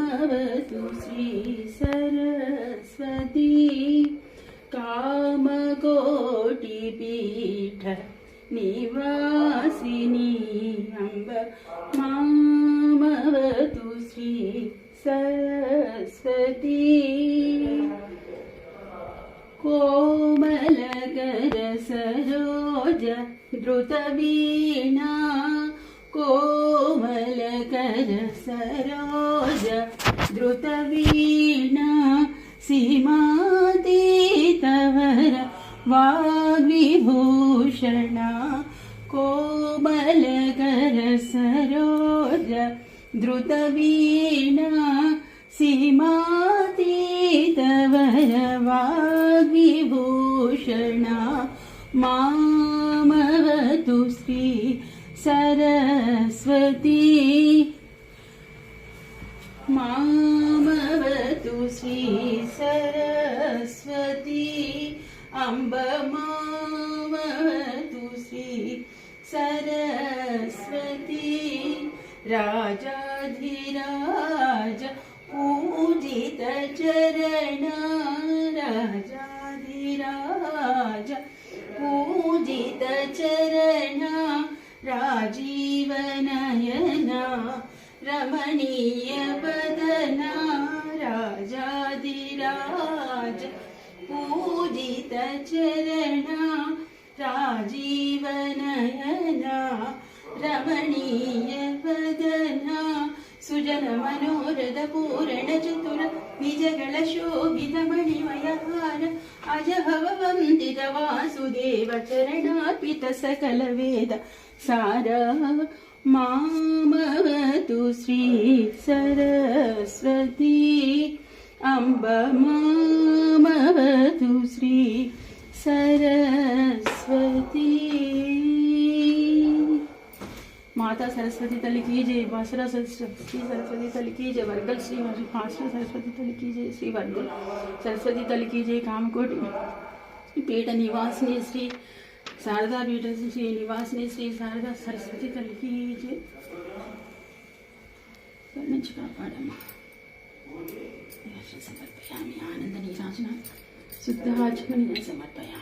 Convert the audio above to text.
मामवतु श्री सरस्वती कामकोटिपीठ निवासिनी अम्ब मामवतु श्री सरस्वती कोमलकर सरोज द्रुतवीणा कोमलकर सरोज द्रुतवीणा सीमातीतवर वाग्विभूषणा कोमलकर सरोज द्रुतवीणा सीमातीतवर वाग्विभूषणा मामवतु श्री सरस्वती मामवतु श्री सरस्वती अम्ब मामवतु श्री सरस्वती राजाधिराज पूजित चरण राजाधिराज पूजित चरण राजीवनयना रमणीय बदना राजाधिराज पूजित चरण राजीवनयना रमणीय बदना सुजन मनोरथ पूर्ण चतुर निजगळ शोभित मणिमय हार अजभव वंदित वासुदेव चरणार्पित सकल वेद सार मामवतु श्री सरस्वती अम्ब मामवतु श्री सरस्वती। माता सरस्वती तल्ली की जय। बासुरा श्री सरस्वती तल्ली की जय। वर्गल श्री फासुरा सरस्वती तल्ली की जय। श्री वर्गल सरस्वती तल्ली की जय। कामकोटि पीठ निवासिनी श्री शारदा पीठ श्री निवासिनी श्री शारदा सरस्वती तल्ली की जय। నుంచి కాపాడమ్మా। సమర్పయామి ఆనంద నీరాజన శుద్ధ ఆచమని సమర్పయామి।